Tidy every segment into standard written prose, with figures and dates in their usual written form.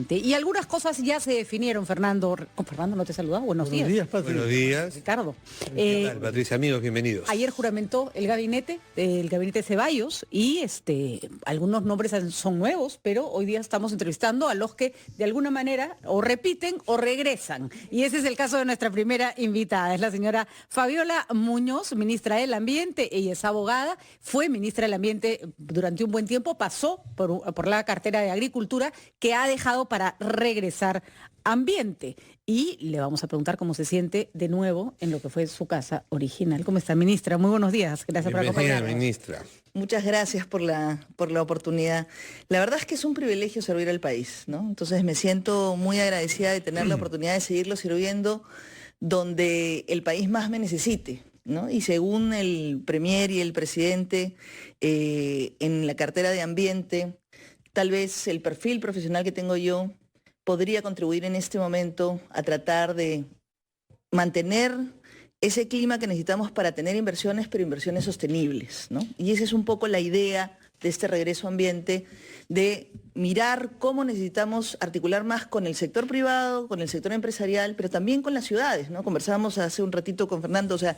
Y algunas cosas ya se definieron, Fernando. Con Fernando no te saludaba. Buenos días. Buenos días, Patricia. Buenos días. Ricardo. ¿Qué tal, Patricia? Amigos, bienvenidos. Ayer juramentó el gabinete Ceballos y algunos nombres son nuevos, pero hoy día estamos entrevistando a los que de alguna manera o repiten o regresan. Y ese es el caso de nuestra primera invitada. Es la señora Fabiola Muñoz, ministra del Ambiente. Ella es abogada, fue ministra del Ambiente durante un buen tiempo, pasó por la cartera de Agricultura, que ha dejado para regresar Ambiente. Y le vamos a preguntar cómo se siente de nuevo en lo que fue su casa original. ¿Cómo está, ministra? Muy buenos días. Gracias por acompañarnos. Ministra. Muchas gracias por la oportunidad. La verdad es que es un privilegio servir al país, ¿no? Entonces me siento muy agradecida de tener la oportunidad de seguirlo sirviendo donde el país más me necesite, ¿no? Y según el Premier y el presidente, en la cartera de Ambiente, tal vez el perfil profesional que tengo yo podría contribuir en este momento a tratar de mantener ese clima que necesitamos para tener inversiones, pero inversiones sostenibles, ¿no? Y esa es un poco la idea de este regreso a Ambiente, de mirar cómo necesitamos articular más con el sector privado, con el sector empresarial, pero también con las ciudades, ¿no? Conversábamos hace un ratito con Fernando, o sea,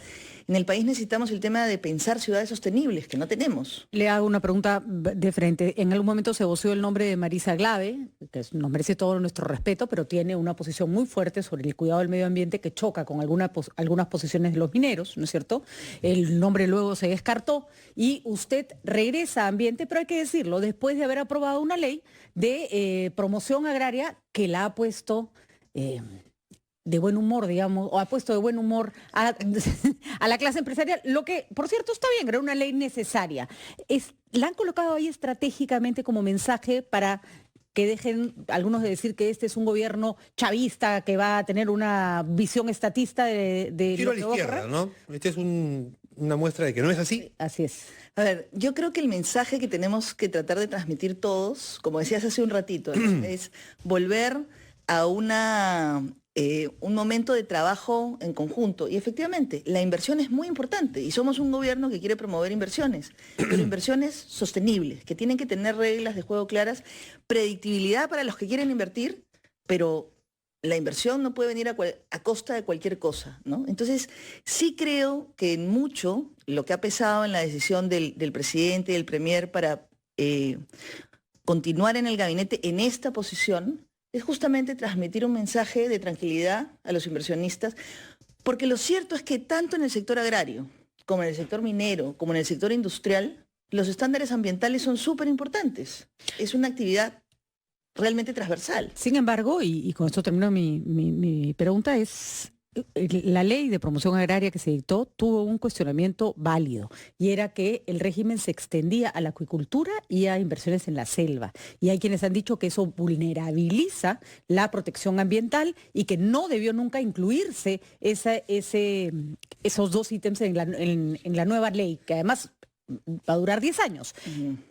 en el país necesitamos el tema de pensar ciudades sostenibles, que no tenemos. Le hago una pregunta de frente. En algún momento se voció el nombre de Marisa Glave, que nos merece todo nuestro respeto, pero tiene una posición muy fuerte sobre el cuidado del medio ambiente que choca con algunas posiciones de los mineros, ¿no es cierto? El nombre luego se descartó y usted regresa a Ambiente, pero hay que decirlo, después de haber aprobado una ley de promoción agraria que la ha puesto de buen humor, digamos, o ha puesto de buen humor a la clase empresarial, lo que, por cierto, está bien, era una ley necesaria. La han colocado ahí estratégicamente como mensaje para que dejen algunos de decir que este es un gobierno chavista que va a tener una visión estatista de Giro a la izquierda, ¿no? Esta es una muestra de que no es así. Así es. A ver, yo creo que el mensaje que tenemos que tratar de transmitir todos, como decías hace un ratito, es volver a un momento de trabajo en conjunto. Y efectivamente, la inversión es muy importante y somos un gobierno que quiere promover inversiones, pero inversiones sostenibles, que tienen que tener reglas de juego claras, predictibilidad para los que quieren invertir, pero la inversión no puede venir a costa de cualquier cosa, ¿no? Entonces, sí creo que en mucho lo que ha pesado en la decisión del presidente y del premier para continuar en el gabinete en esta posición es justamente transmitir un mensaje de tranquilidad a los inversionistas, porque lo cierto es que tanto en el sector agrario, como en el sector minero, como en el sector industrial, los estándares ambientales son súper importantes. Es una actividad realmente transversal. Sin embargo, y con esto termino mi pregunta, es la ley de promoción agraria que se dictó tuvo un cuestionamiento válido y era que el régimen se extendía a la acuicultura y a inversiones en la selva. Y hay quienes han dicho que eso vulnerabiliza la protección ambiental y que no debió nunca incluirse esos dos ítems en la nueva ley, que además va a durar 10 años.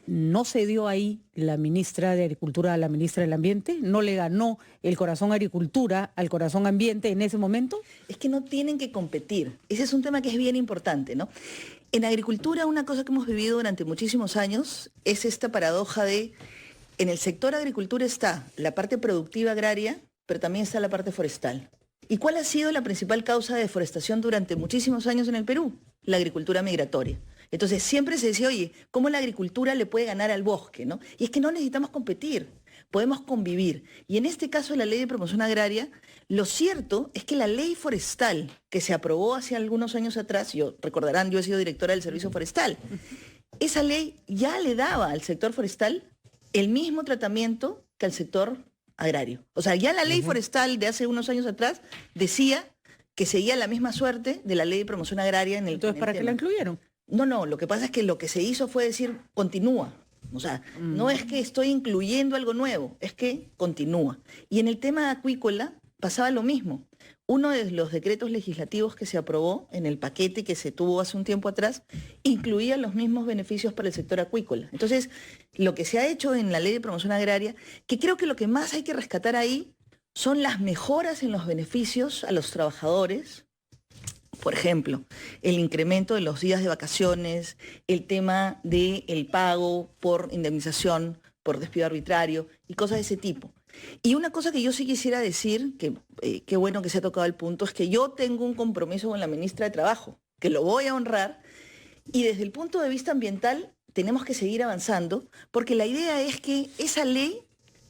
¿No se dio ahí la ministra de Agricultura a la ministra del Ambiente? ¿No le ganó el corazón Agricultura al corazón Ambiente en ese momento? Es que no tienen que competir. Ese es un tema que es bien importante, ¿no? En agricultura, una cosa que hemos vivido durante muchísimos años es esta paradoja de, en el sector agricultura está la parte productiva agraria, pero también está la parte forestal. ¿Y cuál ha sido la principal causa de deforestación durante muchísimos años en el Perú? La agricultura migratoria. Entonces siempre se decía, oye, ¿cómo la agricultura le puede ganar al bosque, ¿no? Y es que no necesitamos competir, podemos convivir. Y en este caso la ley de promoción agraria, lo cierto es que la ley forestal que se aprobó hace algunos años atrás, recordarán, yo he sido directora del Servicio Forestal, esa ley ya le daba al sector forestal el mismo tratamiento que al sector agrario. O sea, ya la ley forestal de hace unos años atrás decía que seguía la misma suerte de la ley de promoción agraria en el Entonces, ¿para qué la incluyeron? No, lo que pasa es que lo que se hizo fue decir, continúa. O sea, no es que estoy incluyendo algo nuevo, es que continúa. Y en el tema acuícola pasaba lo mismo. Uno de los decretos legislativos que se aprobó en el paquete que se tuvo hace un tiempo atrás, incluía los mismos beneficios para el sector acuícola. Entonces, lo que se ha hecho en la ley de promoción agraria, que creo que lo que más hay que rescatar ahí son las mejoras en los beneficios a los trabajadores. Por ejemplo, el incremento de los días de vacaciones, el tema del pago por indemnización, por despido arbitrario y cosas de ese tipo. Y una cosa que yo sí quisiera decir, que qué bueno que se ha tocado el punto, es que yo tengo un compromiso con la ministra de Trabajo, que lo voy a honrar, y desde el punto de vista ambiental tenemos que seguir avanzando, porque la idea es que esa ley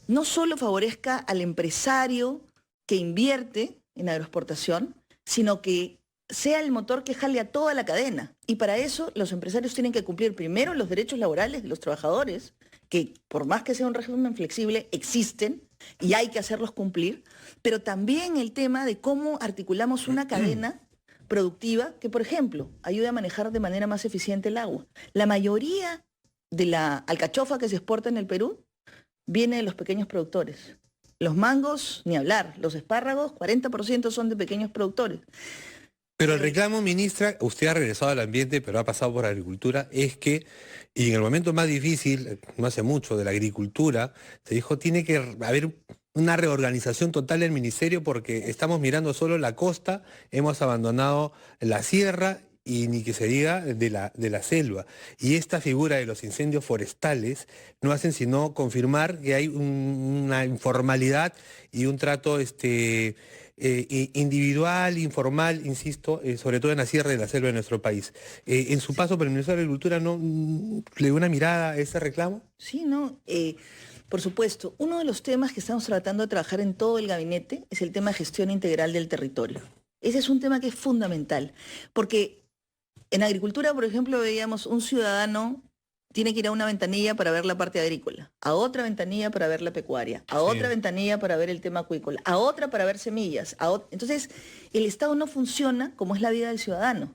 no solo favorezca al empresario que invierte en agroexportación, sino que sea el motor que jale a toda la cadena. Y para eso los empresarios tienen que cumplir primero los derechos laborales de los trabajadores, que por más que sea un régimen flexible, existen y hay que hacerlos cumplir, pero también el tema de cómo articulamos una cadena productiva que, por ejemplo, ayude a manejar de manera más eficiente el agua. La mayoría de la alcachofa que se exporta en el Perú viene de los pequeños productores. Los mangos, ni hablar. Los espárragos, 40% son de pequeños productores. Pero el reclamo, ministra, usted ha regresado al ambiente, pero ha pasado por agricultura, es que, y en el momento más difícil, no hace mucho, de la agricultura, se dijo, tiene que haber una reorganización total del ministerio porque estamos mirando solo la costa, hemos abandonado la sierra y ni que se diga de la selva. Y esta figura de los incendios forestales no hacen sino confirmar que hay una informalidad y un trato individual, informal, insisto, sobre todo en la sierra y la selva de nuestro país. En su paso por el Ministerio de Agricultura, ¿no le dio una mirada a ese reclamo? Sí, no. Por supuesto, uno de los temas que estamos tratando de trabajar en todo el gabinete es el tema de gestión integral del territorio. Ese es un tema que es fundamental, porque en agricultura, por ejemplo, veíamos un ciudadano tiene que ir a una ventanilla para ver la parte agrícola, a otra ventanilla para ver la pecuaria, a otra ventanilla para ver el tema acuícola, a otra para ver semillas. Entonces, el Estado no funciona como es la vida del ciudadano.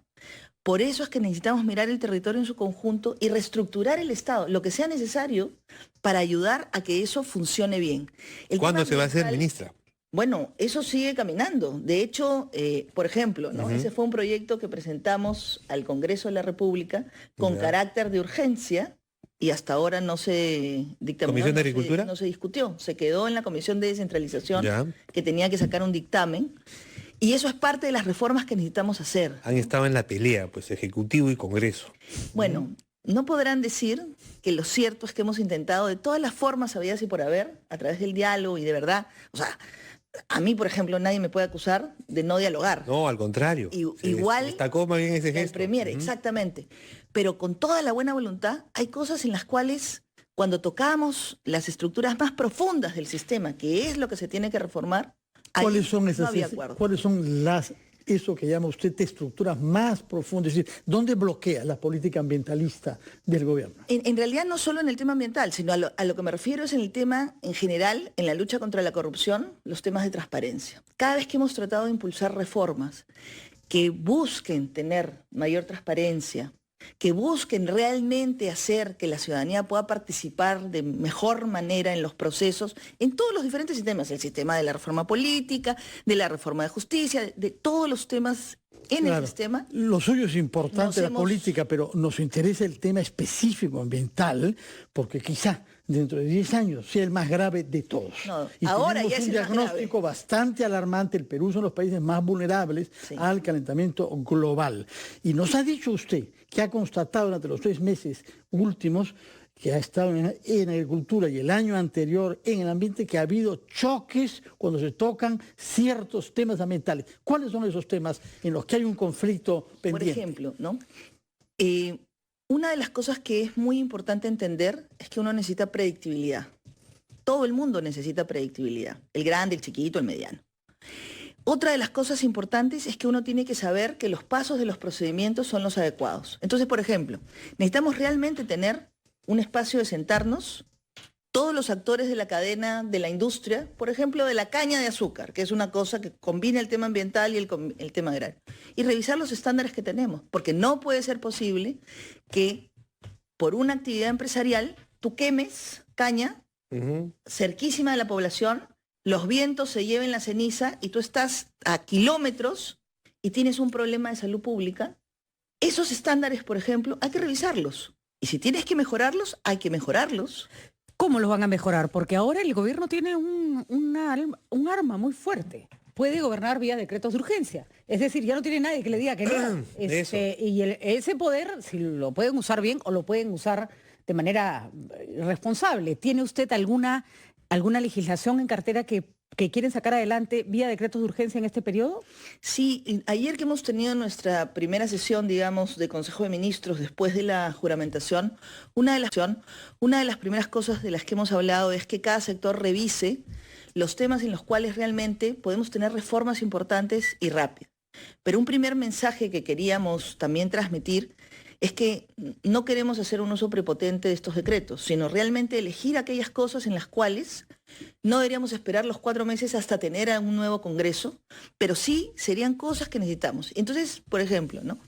Por eso es que necesitamos mirar el territorio en su conjunto y reestructurar el Estado, lo que sea necesario para ayudar a que eso funcione bien. ¿Cuándo se va a hacer, ministra? Bueno, eso sigue caminando. De hecho, por ejemplo, ¿no? Ese fue un proyecto que presentamos al Congreso de la República con carácter de urgencia y hasta ahora no se dictaminó. ¿Comisión de Agricultura? No se discutió. Se quedó en la Comisión de Descentralización que tenía que sacar un dictamen. Y eso es parte de las reformas que necesitamos hacer. Han estado en la pelea, pues, Ejecutivo y Congreso. Bueno, no podrán decir que lo cierto es que hemos intentado de todas las formas habidas y por haber, a través del diálogo y de verdad, o sea, a mí, por ejemplo, nadie me puede acusar de no dialogar. No, al contrario. Igual destacó más bien ese gesto. El Premier, exactamente. Pero con toda la buena voluntad, hay cosas en las cuales, cuando tocamos las estructuras más profundas del sistema, que es lo que se tiene que reformar, ¿cuáles son esas? No había acuerdo. ¿Cuáles son eso que llama usted de estructuras más profundas? Es decir, ¿dónde bloquea la política ambientalista del gobierno? En realidad no solo en el tema ambiental, sino a lo que me refiero es en el tema en general, en la lucha contra la corrupción, los temas de transparencia. Cada vez que hemos tratado de impulsar reformas que busquen tener mayor transparencia, que busquen realmente hacer que la ciudadanía pueda participar de mejor manera en los procesos, en todos los diferentes sistemas, el sistema de la reforma política, de la reforma de justicia, de todos los temas en el sistema. Lo suyo es importante la política, pero nos interesa el tema específico ambiental, porque quizá dentro de 10 años sea el más grave de todos. No, y ahora tenemos ya es un el más diagnóstico grave. bastante alarmante. El Perú son los países más vulnerables al calentamiento global. Y nos ha dicho usted que ha constatado durante los 3 meses últimos que ha estado en agricultura y el año anterior en el ambiente, que ha habido choques cuando se tocan ciertos temas ambientales. ¿Cuáles son esos temas en los que hay un conflicto pendiente? Por ejemplo, ¿no? Una de las cosas que es muy importante entender es que uno necesita predictibilidad. Todo el mundo necesita predictibilidad, el grande, el chiquito, el mediano. Otra de las cosas importantes es que uno tiene que saber que los pasos de los procedimientos son los adecuados. Entonces, por ejemplo, necesitamos realmente tener un espacio de sentarnos, todos los actores de la cadena de la industria, por ejemplo, de la caña de azúcar, que es una cosa que combina el tema ambiental y el tema agrario, y revisar los estándares que tenemos, porque no puede ser posible que por una actividad empresarial tú quemes caña cerquísima de la población, los vientos se lleven la ceniza y tú estás a kilómetros y tienes un problema de salud pública. Esos estándares, por ejemplo, hay que revisarlos. Y si tienes que mejorarlos, hay que mejorarlos. ¿Cómo los van a mejorar? Porque ahora el gobierno tiene un arma muy fuerte. Puede gobernar vía decretos de urgencia. Es decir, ya no tiene nadie que le diga que no. Y ese poder, si lo pueden usar bien o lo pueden usar de manera responsable. ¿Tiene usted alguna ¿Alguna legislación en cartera que quieren sacar adelante vía decretos de urgencia en este periodo? Sí, ayer que hemos tenido nuestra primera sesión, digamos, de Consejo de Ministros después de la juramentación, una de las primeras cosas de las que hemos hablado es que cada sector revise los temas en los cuales realmente podemos tener reformas importantes y rápidas. Pero un primer mensaje que queríamos también transmitir es que no queremos hacer un uso prepotente de estos decretos, sino realmente elegir aquellas cosas en las cuales no deberíamos esperar los 4 meses hasta tener a un nuevo Congreso, pero sí serían cosas que necesitamos. Entonces, por ejemplo, ¿no?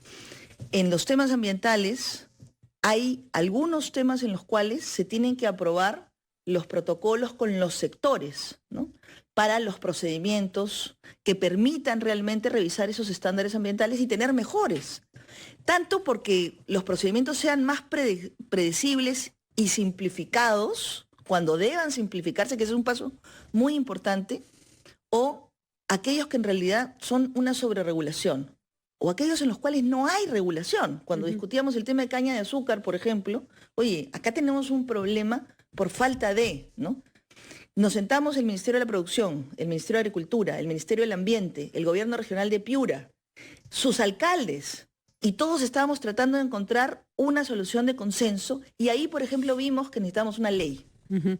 En los temas ambientales hay algunos temas en los cuales se tienen que aprobar los protocolos con los sectores, ¿no? Para los procedimientos que permitan realmente revisar esos estándares ambientales y tener mejores. Tanto porque los procedimientos sean más predecibles y simplificados, cuando deban simplificarse, que ese es un paso muy importante, o aquellos que en realidad son una sobreregulación, o aquellos en los cuales no hay regulación. Cuando discutíamos el tema de caña de azúcar, por ejemplo, oye, acá tenemos un problema por falta de, ¿no? Nos sentamos el Ministerio de la Producción, el Ministerio de Agricultura, el Ministerio del Ambiente, el Gobierno Regional de Piura, sus alcaldes, y todos estábamos tratando de encontrar una solución de consenso, y ahí, por ejemplo, vimos que necesitamos una ley.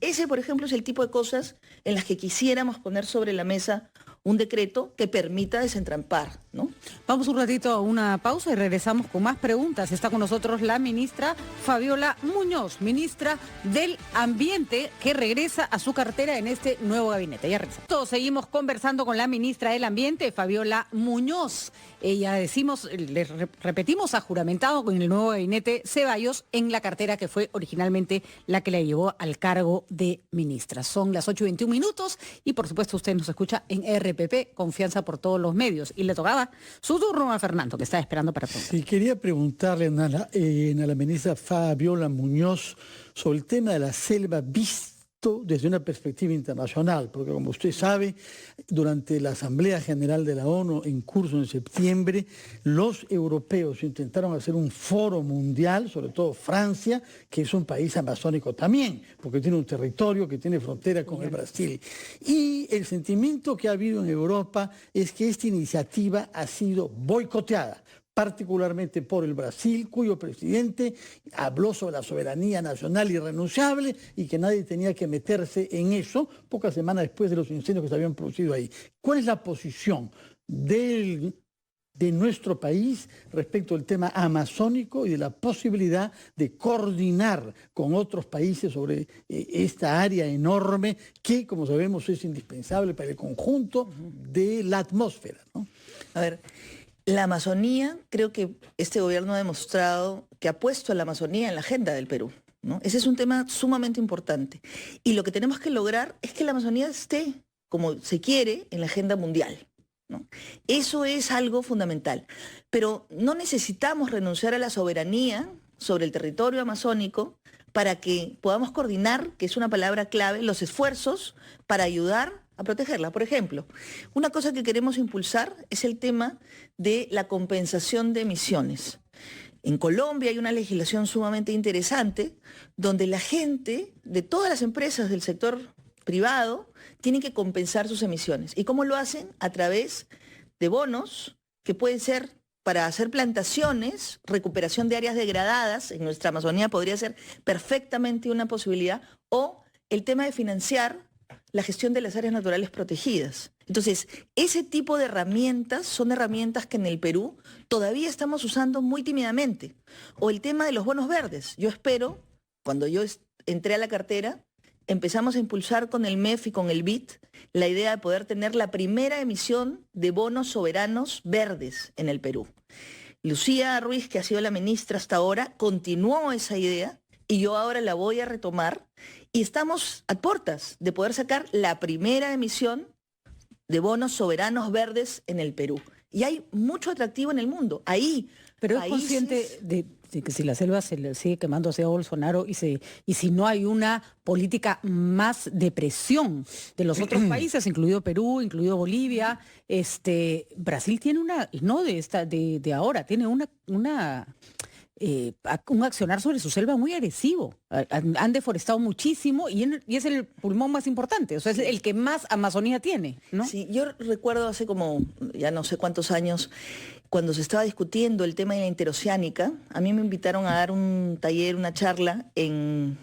Ese, por ejemplo, es el tipo de cosas en las que quisiéramos poner sobre la mesa un decreto que permita desentrampar, ¿no? Vamos un ratito a una pausa y regresamos con más preguntas. Está con nosotros la ministra Fabiola Muñoz, ministra del Ambiente, que regresa a su cartera en este nuevo gabinete. Ya regresamos. Todos seguimos conversando con la ministra del Ambiente, Fabiola Muñoz. Ella, repetimos, ha juramentado con el nuevo gabinete Ceballos en la cartera que fue originalmente la que la llevó al cargo de ministra. Son las 8:21 y por supuesto usted nos escucha en RPP, confianza por todos los medios. Y le tocaba su turno a Fernando, que está esperando para preguntar. Sí, quería preguntarle a la ministra Fabiola Muñoz sobre el tema de la selva visto desde una perspectiva internacional, porque como usted sabe, durante la Asamblea General de la ONU en curso en septiembre, los europeos intentaron hacer un foro mundial, sobre todo Francia, que es un país amazónico también, porque tiene un territorio que tiene frontera con el Brasil. Y el sentimiento que ha habido en Europa es que esta iniciativa ha sido boicoteada, particularmente por el Brasil, cuyo presidente habló sobre la soberanía nacional irrenunciable y que nadie tenía que meterse en eso, pocas semanas después de los incendios que se habían producido ahí. ¿Cuál es la posición de nuestro país respecto al tema amazónico y de la posibilidad de coordinar con otros países sobre esta área enorme que, como sabemos, es indispensable para el conjunto de la atmósfera, ¿no? A ver, la Amazonía, creo que este gobierno ha demostrado que ha puesto a la Amazonía en la agenda del Perú, ¿no? Ese es un tema sumamente importante. Y lo que tenemos que lograr es que la Amazonía esté, como se quiere, en la agenda mundial, ¿no? Eso es algo fundamental. Pero no necesitamos renunciar a la soberanía sobre el territorio amazónico para que podamos coordinar, que es una palabra clave, los esfuerzos para ayudar a protegerla. Por ejemplo, una cosa que queremos impulsar es el tema de la compensación de emisiones. En Colombia hay una legislación sumamente interesante donde la gente de todas las empresas del sector privado tienen que compensar sus emisiones. ¿Y cómo lo hacen? A través de bonos que pueden ser para hacer plantaciones, recuperación de áreas degradadas, en nuestra Amazonía podría ser perfectamente una posibilidad, o el tema de financiar la gestión de las áreas naturales protegidas. Entonces, ese tipo de herramientas son herramientas que en el Perú todavía estamos usando muy tímidamente. O el tema de los bonos verdes. Yo espero, cuando yo entré a la cartera, empezamos a impulsar con el MEF y con el BID la idea de poder tener la primera emisión de bonos soberanos verdes en el Perú. Lucía Ruiz, que ha sido la ministra hasta ahora, continuó esa idea y yo ahora la voy a retomar. Y estamos a puertas de poder sacar la primera emisión de bonos soberanos verdes en el Perú. Y hay mucho atractivo en el mundo. Ahí, pero es consciente de que si la selva se le sigue quemando hacia Bolsonaro y si no hay una política más de presión de los otros países, incluido Perú, incluido Bolivia, Brasil tiene una, no de ahora, tiene una un accionar sobre su selva muy agresivo. Han deforestado muchísimo y es el pulmón más importante, o sea, es el que más Amazonía tiene, ¿no? Sí, yo recuerdo hace como, ya no sé cuántos años, cuando se estaba discutiendo el tema de la interoceánica, a mí me invitaron a dar un taller, una charla en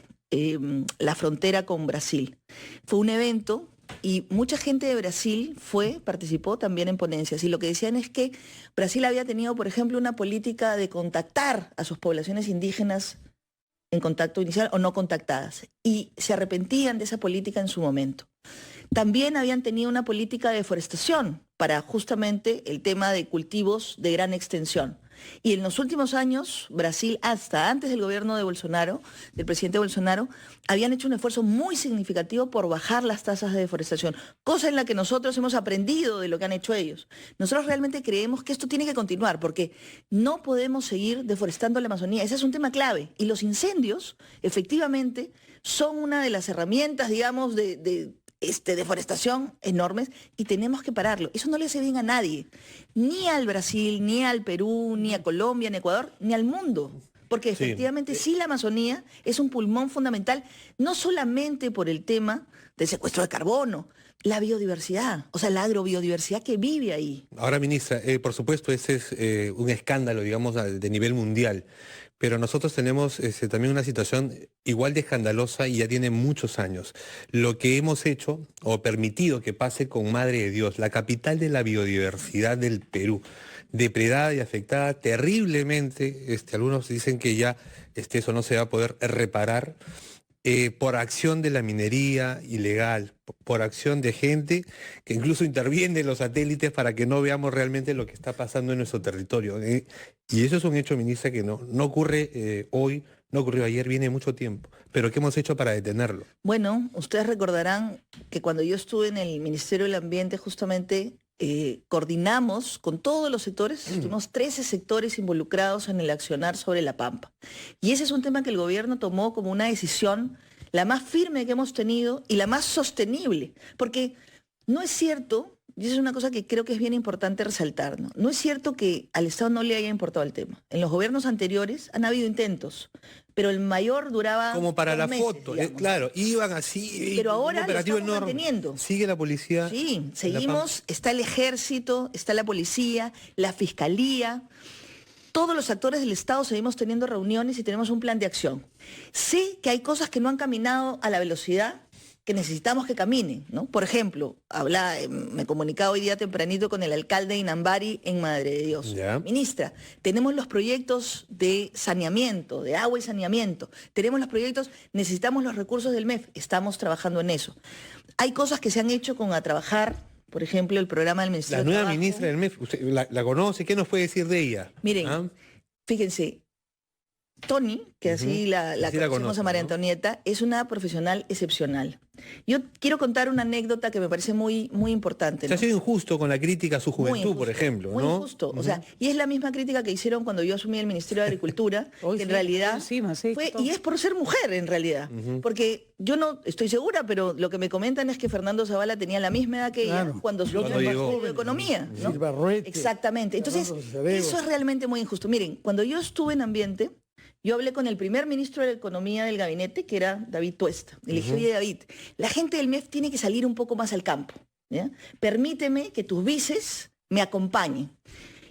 la frontera con Brasil. Fue un evento y mucha gente de Brasil participó también en ponencias, y lo que decían es que Brasil había tenido, por ejemplo, una política de contactar a sus poblaciones indígenas en contacto inicial o no contactadas, y se arrepentían de esa política en su momento. También habían tenido una política de deforestación para justamente el tema de cultivos de gran extensión. Y en los últimos años, Brasil, hasta antes del gobierno de Bolsonaro, del presidente Bolsonaro, habían hecho un esfuerzo muy significativo por bajar las tasas de deforestación, cosa en la que nosotros hemos aprendido de lo que han hecho ellos. Nosotros realmente creemos que esto tiene que continuar, porque no podemos seguir deforestando la Amazonía. Ese es un tema clave. Y los incendios, efectivamente, son una de las herramientas, digamos, de deforestación enormes, y tenemos que pararlo. Eso no le hace bien a nadie, ni al Brasil, ni al Perú, ni a Colombia, ni a Ecuador, ni al mundo. Porque efectivamente sí, la Amazonía es un pulmón fundamental, no solamente por el tema del secuestro de carbono, la biodiversidad, o sea, la agrobiodiversidad que vive ahí. Ahora, ministra, por supuesto, ese es un escándalo, digamos, de nivel mundial. Pero nosotros tenemos también una situación igual de escandalosa y ya tiene muchos años. Lo que hemos hecho o permitido que pase con Madre de Dios, la capital de la biodiversidad del Perú, depredada y afectada terriblemente. Algunos dicen que ya eso no se va a poder reparar por acción de la minería ilegal, por acción de gente que incluso interviene en los satélites para que no veamos realmente lo que está pasando en nuestro territorio. Y eso es un hecho, ministra, que no ocurre hoy, no ocurrió ayer, viene mucho tiempo. Pero ¿qué hemos hecho para detenerlo? Bueno, ustedes recordarán que cuando yo estuve en el Ministerio del Ambiente, justamente coordinamos con todos los sectores, estuvimos 13 sectores involucrados en el accionar sobre la Pampa. Y ese es un tema que el gobierno tomó como una decisión, la más firme que hemos tenido y la más sostenible. Porque no es cierto, y eso es una cosa que creo que es bien importante resaltar, ¿no? No es cierto que al Estado no le haya importado el tema. En los gobiernos anteriores han habido intentos, pero el mayor duraba como para la meses, foto, digamos. claro, iban así. Pero ahora lo operativo estamos enorme. manteniendo. Sigue la policía. Sí, seguimos, está el ejército, está la policía, la fiscalía. Todos los actores del Estado seguimos teniendo reuniones y tenemos un plan de acción. Sé que hay cosas que no han caminado a la velocidad que necesitamos que caminen, ¿no? Por ejemplo, me comunicaba hoy día tempranito con el alcalde de Inambari en Madre de Dios. Ya. Ministra, tenemos los proyectos de saneamiento, de agua y saneamiento. Tenemos los proyectos, necesitamos los recursos del MEF. Estamos trabajando en eso. Hay cosas que se han hecho con A Trabajar, por ejemplo, el programa del Ministerio La de nueva Trabajo. ministra del MEF, ¿usted la conoce? ¿Qué nos puede decir de ella? Miren, fíjense, Tony, que así la conocemos conoce, a María ¿no? Antonieta, es una profesional excepcional. Yo quiero contar una anécdota que me parece muy, muy importante, Se ha ¿no? sido injusto con la crítica a su Muy juventud, por injusto, ejemplo, muy ¿no? injusto. O sea, y es la misma crítica que hicieron cuando yo asumí el Ministerio de Agricultura, Hoy que en sí, realidad encima, sí, fue, todo. y es por ser mujer en realidad. Porque yo no estoy segura, pero lo que me comentan es que Fernando Zavala tenía la misma edad que ella Claro. cuando asumió Cuando el llegó. Ministerio de Economía, ¿no? Silva Ruete, Exactamente. Entonces, Fernando Acevedo. eso es realmente muy injusto. Miren, cuando yo estuve en Ambiente, yo hablé con el primer ministro de Economía del gabinete, que era David Tuesta. Y le dije, oye, David, la gente del MEF tiene que salir un poco más al campo, ¿ya? Permíteme que tus vices me acompañen.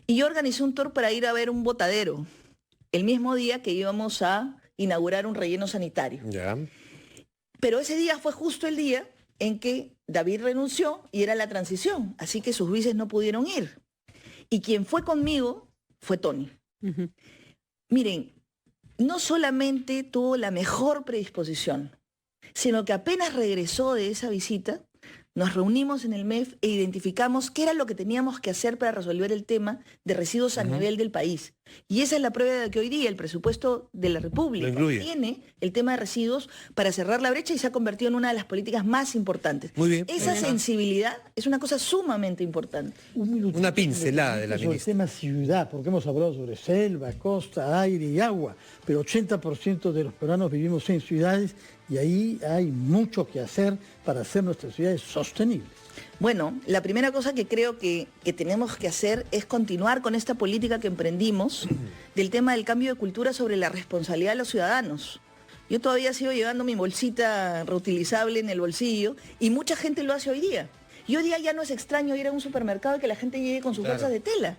Y yo organizé un tour para ir a ver un botadero, el mismo día que íbamos a inaugurar un relleno sanitario. Ya. Pero ese día fue justo el día en que David renunció y era la transición, así que sus vices no pudieron ir. Y quien fue conmigo fue Tony. Ujú. Miren, no solamente tuvo la mejor predisposición, sino que apenas regresó de esa visita, nos reunimos en el MEF e identificamos qué era lo que teníamos que hacer para resolver el tema de residuos a nivel del país. Y esa es la prueba de que hoy día el presupuesto de la República Lo incluye. tiene el tema de residuos para cerrar la brecha y se ha convertido en una de las políticas más importantes. Muy bien. Esa sensibilidad es una cosa sumamente importante. Un minutito Una pincelada de la sobre el ministra. tema ciudad, porque hemos hablado sobre selva, costa, aire y agua, pero 80% de los peruanos vivimos en ciudades y ahí hay mucho que hacer para hacer nuestras ciudades sostenibles. Bueno, la primera cosa que creo que tenemos que hacer es continuar con esta política que emprendimos del tema del cambio de cultura sobre la responsabilidad de los ciudadanos. Yo todavía sigo llevando mi bolsita reutilizable en el bolsillo y mucha gente lo hace hoy día. Y hoy día ya no es extraño ir a un supermercado y que la gente llegue con sus bolsas de tela.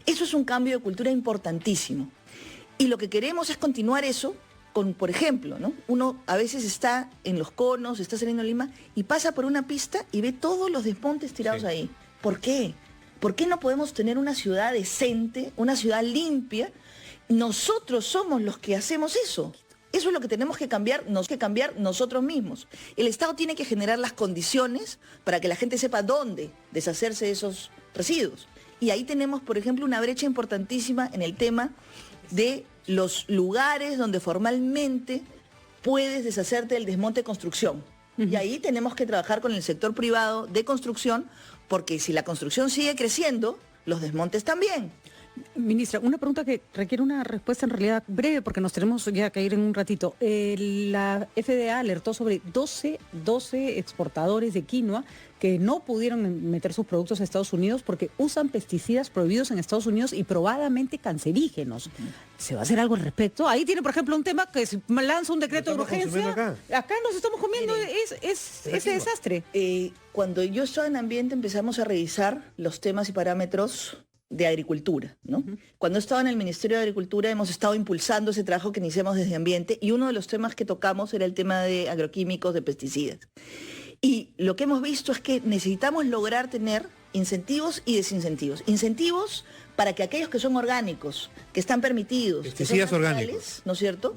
Eso es un cambio de cultura importantísimo. Y lo que queremos es continuar eso con, por ejemplo, ¿no? Uno a veces está en Los Conos, está saliendo a Lima y pasa por una pista y ve todos los desmontes tirados ahí. ¿Por qué? ¿Por qué no podemos tener una ciudad decente, una ciudad limpia? Nosotros somos los que hacemos eso. Eso es lo que tenemos que cambiar nosotros mismos. El Estado tiene que generar las condiciones para que la gente sepa dónde deshacerse de esos residuos. Y ahí tenemos, por ejemplo, una brecha importantísima en el tema de los lugares donde formalmente puedes deshacerte del desmonte de construcción. Y ahí tenemos que trabajar con el sector privado de construcción, porque si la construcción sigue creciendo, los desmontes también. Ministra, una pregunta que requiere una respuesta en realidad breve porque nos tenemos ya que ir en un ratito. La FDA alertó sobre 12 exportadores de quinoa que no pudieron meter sus productos a Estados Unidos porque usan pesticidas prohibidos en Estados Unidos y probadamente cancerígenos. ¿Se va a hacer algo al respecto? Ahí tiene, por ejemplo, un tema que si lanza un decreto de urgencia, acá nos estamos comiendo ese desastre. Cuando yo estaba en ambiente empezamos a revisar los temas y parámetros de agricultura, ¿no? Cuando estaba en el Ministerio de Agricultura hemos estado impulsando ese trabajo que iniciamos desde ambiente y uno de los temas que tocamos era el tema de agroquímicos, de pesticidas. Y lo que hemos visto es que necesitamos lograr tener incentivos y desincentivos. Incentivos para que aquellos que son orgánicos, que están permitidos, pesticidas que son naturales, orgánicos, ¿no es cierto?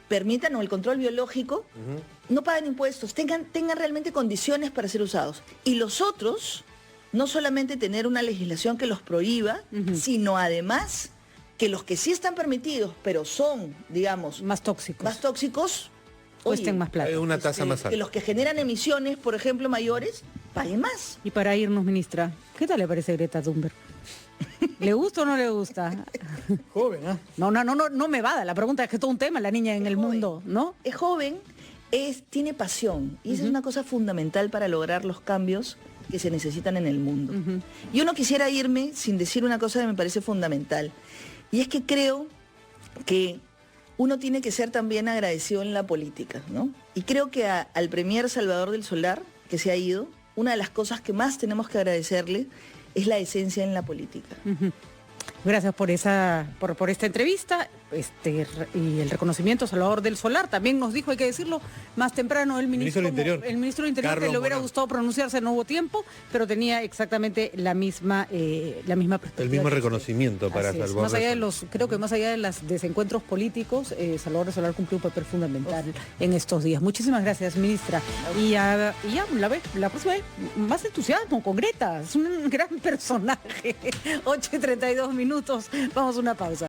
Permitan o el control biológico, no paguen impuestos, tengan realmente condiciones para ser usados. Y los otros, no solamente tener una legislación que los prohíba, sino además que los que sí están permitidos, pero son, digamos, más tóxicos, cuesten más plata. Una tasa más alta. Que los que generan emisiones, por ejemplo, mayores, paguen más. Y para irnos, ministra, ¿qué tal le parece Greta Thunberg? ¿Le gusta o no le gusta? Joven, ¿ah? No me vada. La pregunta es que es todo un tema, la niña en el mundo, ¿no? Es joven, tiene pasión. Y esa es una cosa fundamental para lograr los cambios que se necesitan en el mundo. Yo no quisiera irme sin decir una cosa que me parece fundamental. Y es que creo que uno tiene que ser también agradecido en la política, ¿no? Y creo que al premier Salvador del Solar, que se ha ido, una de las cosas que más tenemos que agradecerle es la decencia en la política. Gracias por esta entrevista y el reconocimiento a Salvador del Solar. También nos dijo, hay que decirlo, más temprano el ministro del Interior. El ministro del Interior, que le hubiera gustado pronunciarse, no hubo tiempo, pero tenía exactamente la misma perspectiva. El mismo reconocimiento para Salvador. Más allá de creo que más allá de los desencuentros políticos, Salvador del Solar cumplió un papel fundamental en estos días. Muchísimas gracias, ministra. Y ya la próxima vez, más entusiasmo con Greta. Es un gran personaje. 8:32 minutos. Vamos a una pausa.